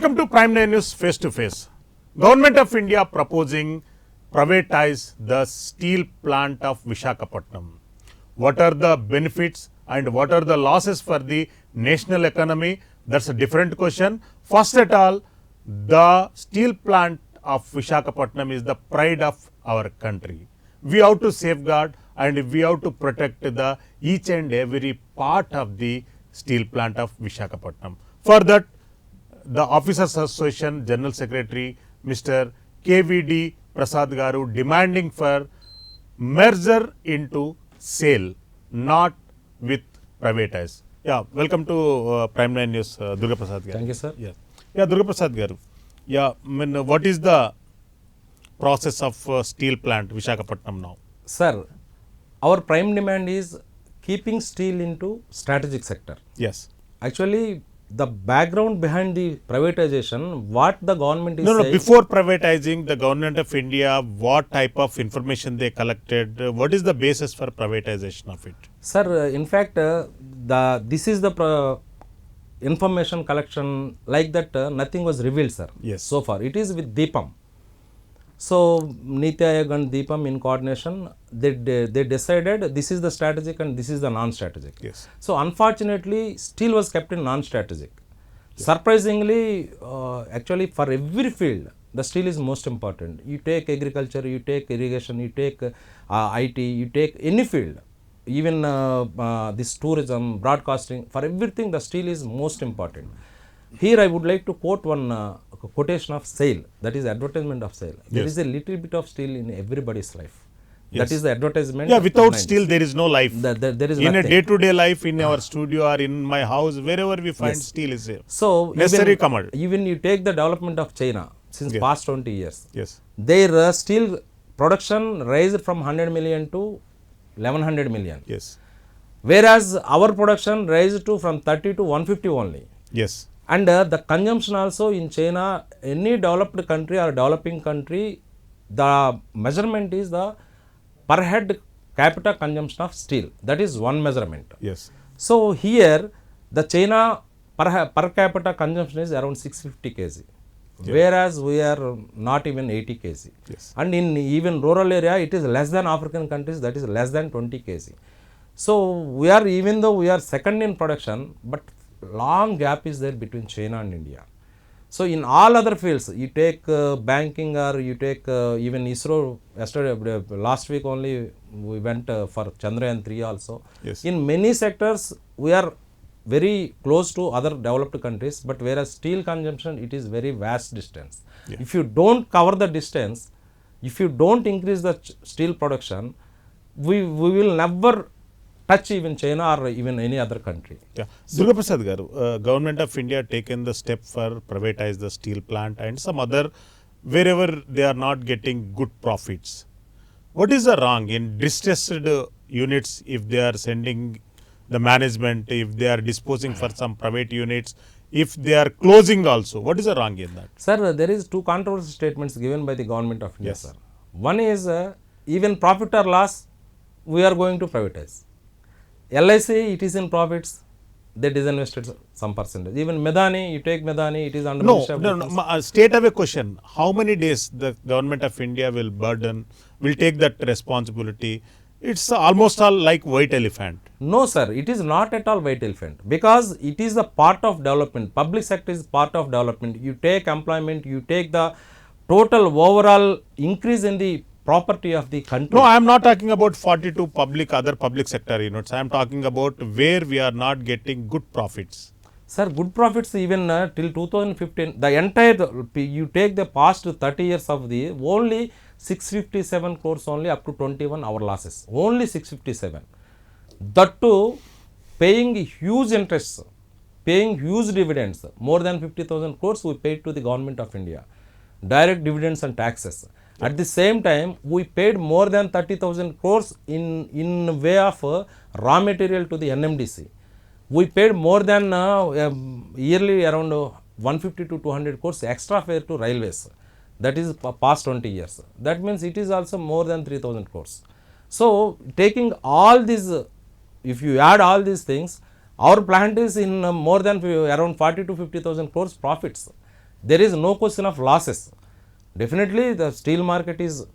Welcome to Prime9 News Face to Face. Government of India proposing privatize the steel plant of Visakhapatnam. What are the benefits and what are the losses for the national economy? That's a different question. First at all, the steel plant of Visakhapatnam is the pride of our country. We have to safeguard and we have to protect the each and every part of the steel plant of Visakhapatnam. For that, the Officers Association General Secretary Mr. KVD Prasad Garu demanding for merger into sale, not with privatize. Yeah, welcome to Prime9 News, Durga Prasad Garu. Thank you, sir. Yeah, Durga Prasad Garu. Yeah, I mean, what is the process of steel plant Visakhapatnam now? Sir, our prime demand is keeping steel into strategic sector. Yes. Actually, the background behind the privatization, what the government is No, saying. before privatizing, the government of India, what type of information they collected? What is the basis for privatization of it? Sir, in fact, this is the information collection like that. Nothing was revealed, sir. Yes. So far, it is with Deepam. So Niti Aayog and Deepam in coordination, they decided this is the strategic and this is the non-strategic. Yes. So unfortunately, steel was kept in non-strategic. Surprisingly, actually for every field, the steel is most important. You take agriculture, you take irrigation, you take IT, you take any field, even this tourism, broadcasting, for everything the steel is most important. Here I would like to quote one quotation of sale, that is advertisement of sale. There is a little bit of steel in everybody's life. That is the advertisement. Yeah, without steel there is no life. There is in nothing. A day-to-day life, in our studio or in my house, wherever we find steel is a So necessary commodity. even you take the development of China since past 20 years. Yes. Their steel production raised from 100 million to 1100 million. Yes. Whereas our production raised to from 30 to 150 only. Yes. And the consumption also in China, any developed country or developing country, the measurement is the per head capita consumption of steel. That is one measurement. Yes. So here the China per capita consumption is around 650 kg. Whereas we are not even 80 kg. Yes. And in even rural area it is less than African countries, that is less than 20 kg. So we are, even though we are second in production, but long gap is there between China and India. So in all other fields, you take banking or you take even ISRO, yesterday, last week only we went for Chandrayaan 3 also. Yes. In many sectors, we are very close to other developed countries, but whereas steel consumption, it is very vast distance. Yeah. If you don't cover the distance, if you don't increase the steel production, we will never touch even China or even any other country. Yeah. Durga Prasad Garu, Government of India taken the step for privatize the steel plant and some other wherever they are not getting good profits. What is the wrong in distressed units if they are sending the management, if they are disposing for some private units, if they are closing also? What is the wrong in that? Sir, there is two controversial statements given by the government of India, Yes. sir. One is even profit or loss, we are going to privatize. LIC, it is in profits, they disinvested some percentage. Even Medani, you take Medani, it is under Ministry of Defence. State away question. How many days the government of India will take that responsibility? It's almost all like white elephant. No, sir, it is not at all white elephant, because it is the part of development. Public sector is part of development. You take employment, you take the total overall increase in the property of the country. No, I am not talking about 42 other public sector units. I am talking about where we are not getting good profits. Sir, good profits even till 2015, the entire, you take the past 30 years of the, only 657 crores only up to 21 our losses. Only 657. That too, paying huge interests, paying huge dividends, more than 50,000 crores we paid to the government of India. Direct dividends and taxes. At the same time, we paid more than 30,000 crores in way of raw material to the NMDC. We paid more than yearly around 150 to 200 crores extra fare to railways. That is past 20 years. That means it is also more than 3,000 crores. So taking all these, if you add all these things, our plant is in more than around 40 to 50,000 crores profits. there is no question of losses. Definitely the steel market is,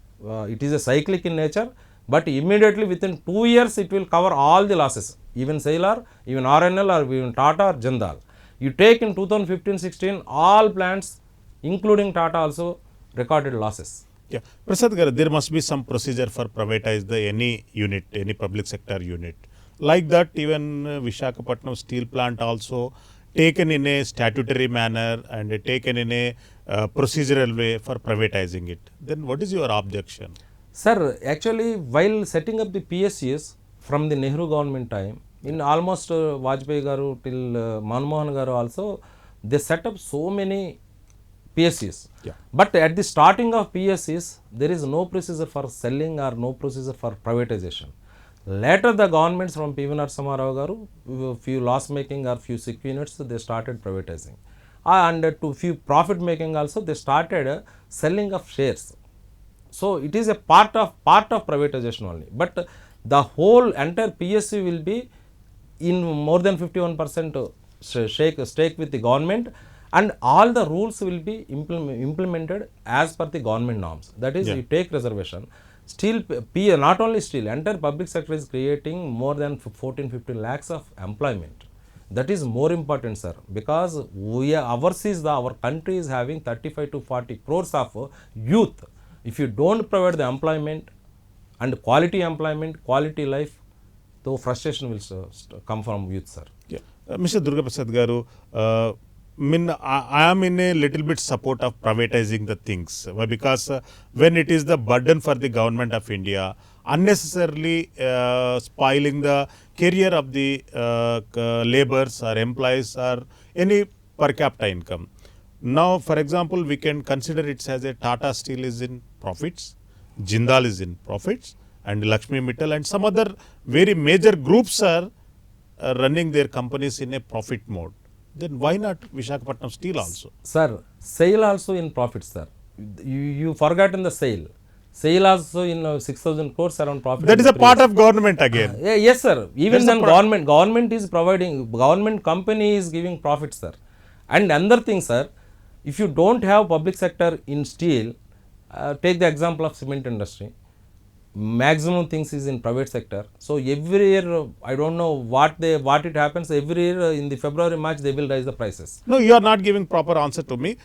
it is a cyclic in nature, but immediately within 2 years it will cover all the losses, even Sailor, even RNL or even Tata or Jindal. You take in 2015-16, all plants including Tata also recorded losses. Yeah, Prasad garu, there must be some procedure for privatize the any unit, any public sector unit. Like that, even Visakhapatnam steel plant also taken in a statutory manner and taken in a procedural way for privatizing it. Then what is your objection? Sir, actually, while setting up the PSCs from the Nehru government time, in almost Vajpayee garu till Manmohan garu also, they set up so many PSCs. Yeah. But at the starting of PSCs, there is no procedure for selling or no procedure for privatization. Later, the governments from P.V. Narasimha Rao garu, few loss making or few sick units, they started privatizing. And to few profit making also, they started selling of shares. So it is a part of privatization only. But the whole entire PSC will be in more than 51% stake with the government, and all the rules will be implemented as per the government norms. That is, Yeah. you take reservation. Steel, not only steel, entire public sector is creating more than 14-15 lakhs of employment. That is more important, sir, because our country is having 35 to 40 crores of youth. If you don't provide the employment and quality life, though frustration will come from youth, sir. Yeah. Mr. Durga Prasad garu, I am in a little bit support of privatizing the things. Why? Because when it is the burden for the government of India, unnecessarily spoiling the career of the laborers or employees or any per capita income. Now, for example, we can consider it as a Tata Steel is in profits, Jindal is in profits, and Lakshmi Mittal and some other very major groups are running their companies in a profit mode. Then why not Visakhapatnam Steel also? Sir, sale also in profit, sir. You forgotten the sale. Sale also in 6,000 crores around profit. That is a part of government again. Yes, sir. Even That's then government is providing, government company is giving profit, sir. And another thing, sir, if you don't have public sector in steel, take the example of cement industry. Maximum things is in private sector. So every year, I don't know what it happens. Every year in the February, March, they will raise the prices. No, you are not giving proper answer to me.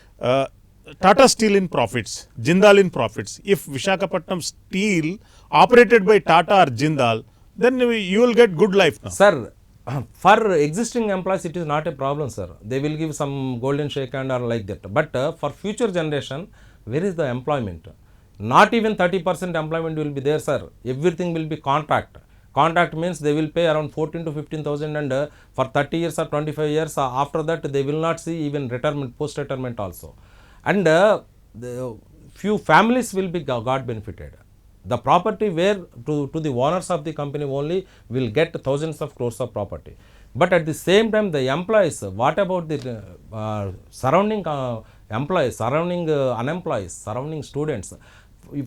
Tata Steel in profits, Jindal in profits. If Visakhapatnam Steel operated by Tata or Jindal, then you will get good life now. Sir, for existing employees, it is not a problem, sir. They will give some golden shake hand or like that. But for future generation, where is the employment? Not even 30% employment will be there, sir. Everything will be contract. Contract means they will pay around 14 to 15,000 and for 30 years or 25 years, after that they will not see even retirement, post-retirement also. And the few families will be got benefited. The property where to the owners of the company only will get thousands of crores of property. But at the same time, the employees, what about the surrounding employees, surrounding unemployees, surrounding students?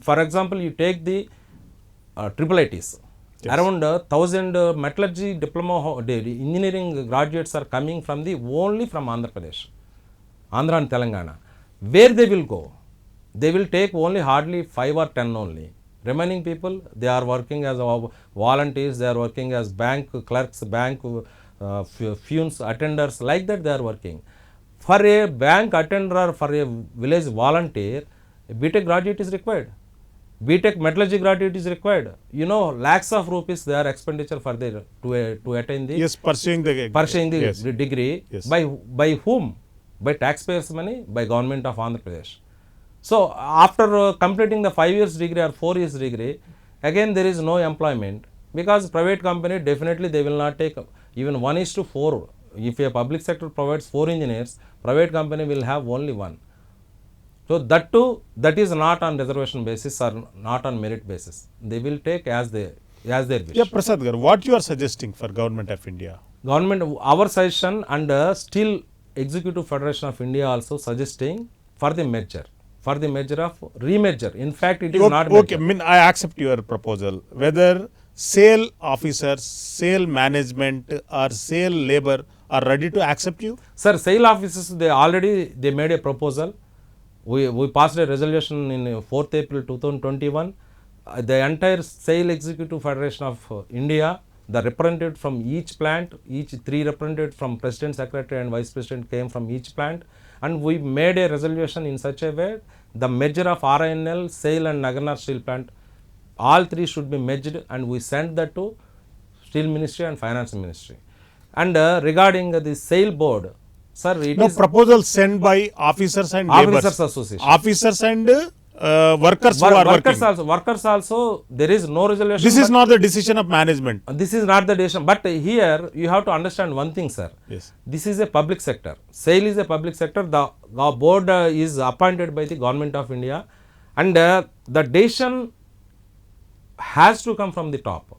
For example, you take the triple ITs. Yes. Around 1,000 metallurgy diploma engineering graduates are coming from only from Andhra Pradesh, Andhra and Telangana. Where they will go? They will take only hardly 5 or 10 only. Remaining people, they are working as volunteers, they are working as bank clerks, bank fumes, attenders, like that they are working. For a bank attender or for a village volunteer, a BTech graduate is required. BTech metallurgy graduate is required. You know, lakhs of rupees they are expenditure for their to attain the pursuing the degree. Yes. By whom? By taxpayers' money, by government of Andhra Pradesh. So after completing the 5 years degree or 4 years degree, again there is no employment, because private company definitely they will not take even 1:4. If a public sector provides 4 engineers, private company will have only 1. So that too, that is not on reservation basis or not on merit basis. They will take as their wish. Yeah, Prasad Garu, what you are suggesting for Government of India? Government, our suggestion, and still Executive Federation of India also suggesting for the merger. For the merger of remerger. In fact, it is not merger. Okay, I accept your proposal. Whether sale officers, sale management or sale labor are ready to accept you? Sir, SAIL officers, they made a proposal. We passed a resolution in 4th April 2021. The entire SAIL Executive Federation of India, the representative from each plant, each 3 representatives from President, Secretary and Vice President came from each plant, and we made a resolution in such a way the merger of RINL, SAIL and Nagarnar Steel Plant, all 3 should be merged, and we sent that to Steel Ministry and Finance Ministry. And regarding the SAIL board, sir, it No, is proposal sent by officers and laborers. Officers Association. Officers and workers who are working. Workers also, there is no resolution. This is not the decision of management. This is not the decision. But here you have to understand one thing, sir. Yes. This is a public sector. SAIL is a public sector. The board is appointed by the government of India, and the decision has to come from the top.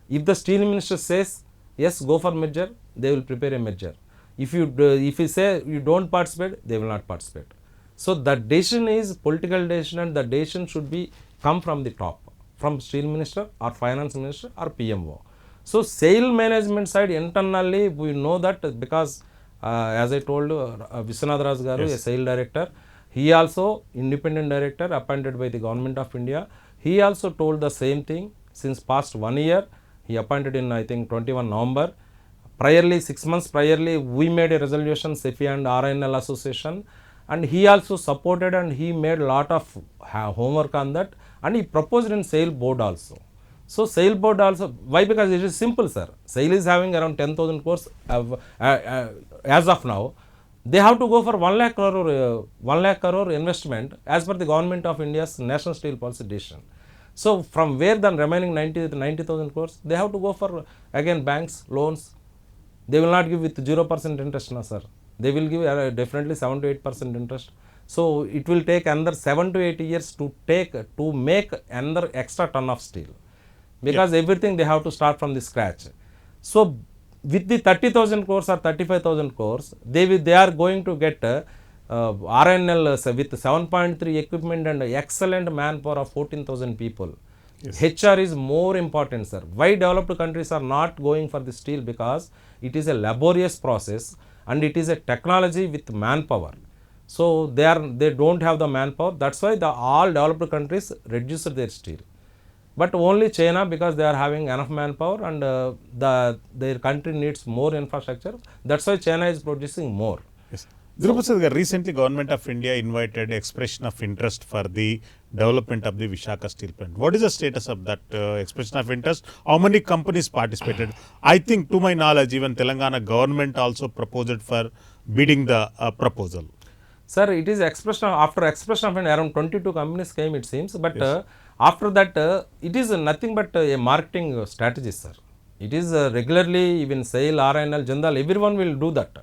If the steel minister says yes, go for merger, they will prepare a merger. If you say you don't participate, they will not participate. So the decision is political decision, and the decision should be come from the top, from steel minister or finance minister or PMO. So SAIL management side internally we know that, because as I told Viswanatha Raj garu, a SAIL director, he also independent director appointed by the government of India. He also told the same thing since past 1 year. He appointed in I think 21 November. Priorly, 6 months priorly, we made a resolution, SEFI and RINL association, and he also supported, and he made a lot of homework on that, and he proposed in SAIL board also. So SAIL board also, why? Because it is simple, sir. SAIL is having around 10,000 crores as of now. They have to go for 1 lakh crore investment as per the government of India's national steel policy decision. So from where the remaining 90,000 crores, they have to go for again banks, loans. They will not give with 0% interest, no, sir. They will give definitely 7 to 8% interest. So it will take another 7 to 8 years to make another extra ton of steel, because everything they have to start from the scratch. So with the 30,000 crores or 35,000 crores, they are going to get RNL with 7.3 equipment and excellent manpower of 14,000 people. Yes. HR is more important, sir. Why developed countries are not going for the steel? Because it is a laborious process and it is a technology with manpower. So they don't have the manpower. That's why all developed countries reduced their steel. But only China, because they are having enough manpower and their country needs more infrastructure. That's why China is producing more. Yes. Dhruv, recently Government of India invited expression of interest for the development of the Vizag steel plant. What is the status of that expression of interest? How many companies participated? I think, to my knowledge, even Telangana government also proposed for bidding the proposal. Sir, it is after expression of around 22 companies came, it seems. But yes. After that, it is nothing but a marketing strategy, sir. It is regularly, even SAIL, RINL, Jindal, everyone will do that.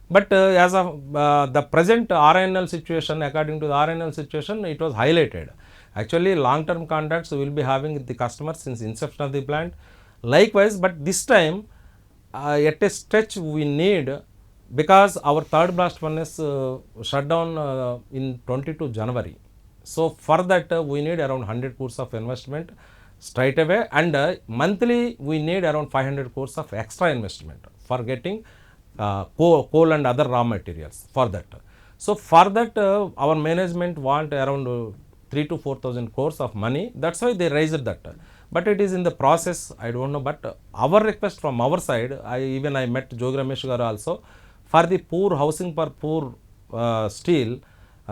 But as of the present RINL situation, according to the RINL situation, it was highlighted. Actually, long-term contracts will be having with the customers since inception of the plant. Likewise, but this time, at a stretch, we need, because our third blast furnace shut down in 22 January. So for that, we need around 100 crores of investment straight away, and monthly we need around 500 crores of extra investment for getting coal and other raw materials for that. So for that, our management want around 3 to 4,000 crores of money. That's why they raised that. But it is in the process, I don't know. But our request from our side, I met Jogi Ramesh garu also, for the poor housing for poor steel.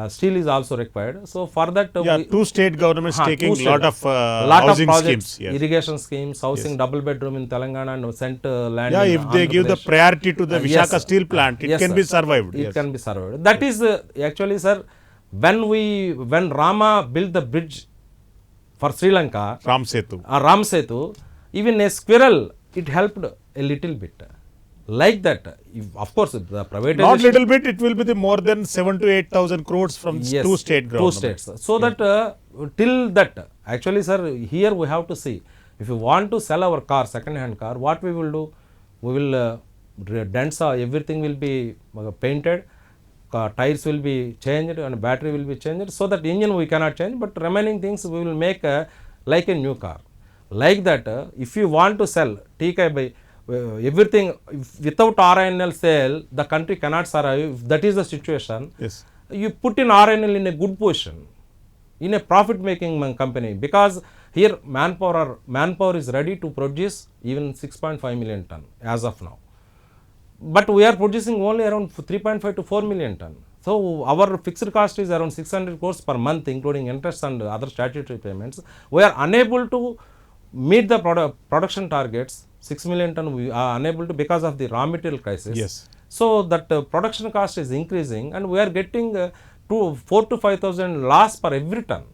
Steel is also required. So for that, two state governments taking lot of housing projects, schemes, yes. Irrigation schemes, housing, yes. Double bedroom in Telangana and sent land. Yeah, if they give the priority to the Vizag yes, steel plant, it yes, can sir. be survived. It yes. can be survived. That is actually, sir, when Rama built the bridge for Sri Lanka, Ram Setu, even a squirrel, it helped a little bit. Like that, of course, the privatization. Not little bit, it will be the more than 7 to 8,000 crores from yes, two state governments. 2 states. So that till that, actually, sir, here we have to see, if you want to sell our car, second-hand car, what we will do? We will dents, everything will be painted, tires will be changed and battery will be changed, so that engine we cannot change, but remaining things we will make like a new car. Like that, if you want to sell TK by everything, without RINL sale, the country cannot survive. If that is the situation, Yes. you put in RINL in a good position, in a profit making company, because here manpower is ready to produce even 6.5 million ton as of now, but we are producing only around 3.5 to 4 million ton. So our fixed cost is around 600 crores per month, including interest and other statutory payments. We are unable to meet the production targets. 6 million ton we are unable to, because of the raw material crisis. Yes. So that production cost is increasing, and we are getting 4 to 5,000 loss per every ton.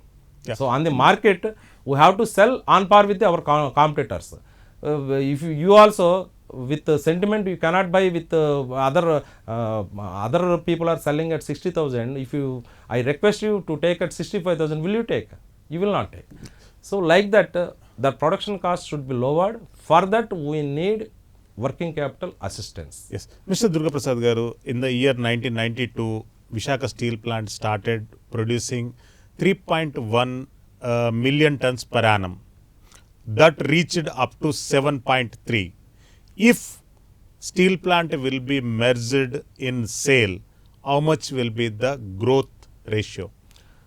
Yeah. So on the market, we have to sell on par with our competitors. If you also, with sentiment, you cannot buy with other people are selling at 60,000. If you, I request you to take at 65,000, will you take? You will not take. So like that, the production cost should be lowered. For that, we need working capital assistance. Yes. Mr. Durga Prasad Garu, in the year 1992, Vishaka Steel Plant started producing 3.1 million tons per annum. That reached up to 7.3. If steel plant will be merged in SAIL, how much will be the growth ratio?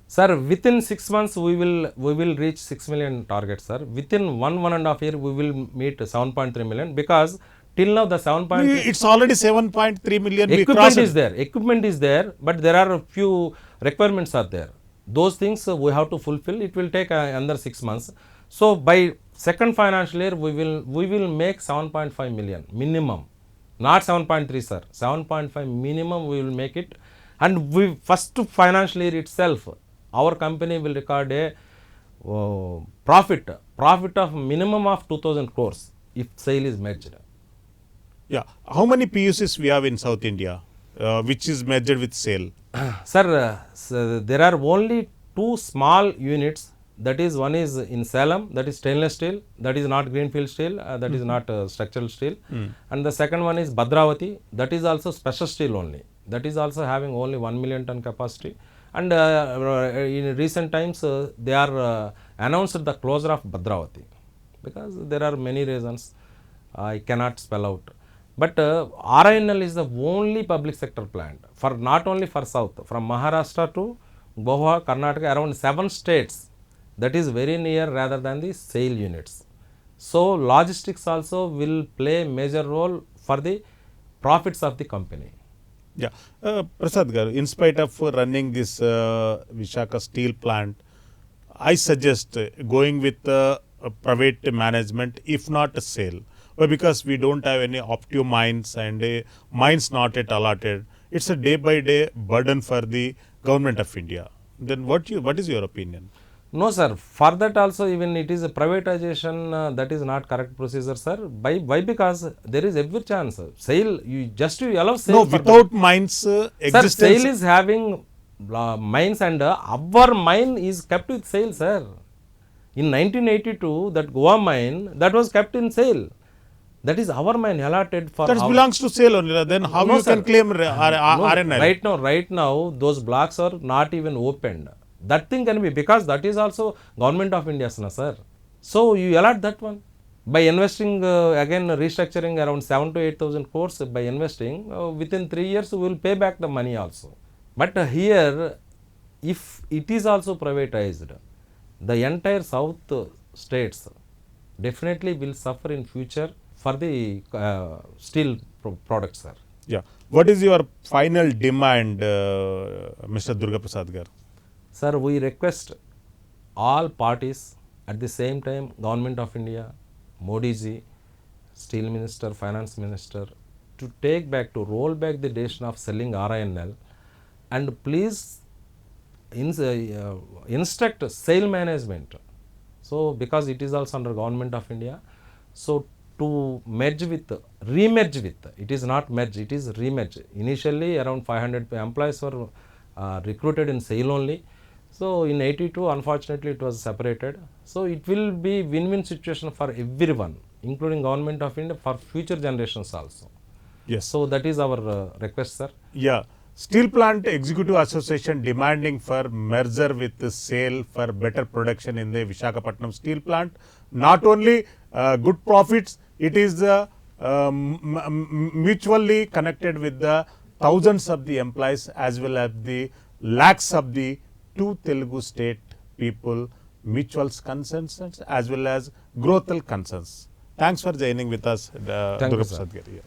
Sir, within 6 months we will reach 6 million target, sir. Within 1.5 year we will meet 7.3 million, because till now the 7.3 It's already 7.3 million. We equipment crossed. is there. Equipment is there, but there are a few requirements are there. Those things we have to fulfill. It will take another 6 months. So by second financial year we will make 7.5 million minimum, not 7.3, sir. 7.5 minimum we will make it, and we first financial year itself, our company will record a profit of minimum of 2,000 crores if sale is merged. Yeah. How many PUCs we have in South India, which is merged with SAIL? Sir, so there are only 2 small units. That is, one is in Salem, that is stainless steel, that is not greenfield steel, that is not structural steel. And the second one is Bhadravati, that is also special steel only. That is also having only 1 million ton capacity. And in recent times, they are announced the closure of Bhadravati, because there are many reasons I cannot spell out. But RINL is the only public sector plant, for not only for South, from Maharashtra to Goa, Karnataka, around 7 states. That is very near rather than the SAIL units. So logistics also will play major role for the profits of the company. Yeah. Prasad Garu, in spite of running this Vishaka Steel Plant, I suggest going with private management, if not a SAIL. Well, because we don't have any optive mines and mines not yet allotted. It's a day by day burden for the government of India. Then what is your opinion? No, sir. For that also, even it is a privatization, that is not correct procedure, sir. Why? Because there is every chance. SAIL, you allow SAIL. No, without mines Sir, existence. SAIL is having mines, and our mine is kept with SAIL, sir. In 1982, that Goa mine, that was kept in SAIL. That is our mine allotted for. That belongs to SAIL only. Then how No, you sir. can claim No, RNL? right now, those blocks are not even opened. That thing can be, because that is also government of India, sir. So you allot that one by investing again restructuring around 7 to 8,000 crores by investing within 3 years we will pay back the money also. But here, if it is also privatized, the entire south states definitely will suffer in future for the steel products, sir. Yeah. What is your final demand, Mr. Durga Prasad Garu? Sir, we request all parties, at the same time Government of India, Modi ji, Steel Minister, Finance Minister, to roll back the decision of selling RINL, and please instruct SAIL management. So because it is also under Government of India, so to remerge with, it is not merge, it is remerge. Initially around 500 employees were recruited in SAIL only. So in 82, unfortunately, it was separated. So it will be win-win situation for everyone, including Government of India, for future generations also. Yes. So that is our request, sir. Yeah. Steel Plant Executive Association demanding for merger with the SAIL for better production in the Visakhapatnam Steel Plant. Not only good profits, it is mutually connected with the thousands of the employees as well as the lakhs of the two Telugu state people mutual concerns as well as growth concerns. Thanks for joining with us, Thank you, Durga sir. Prasad Gari.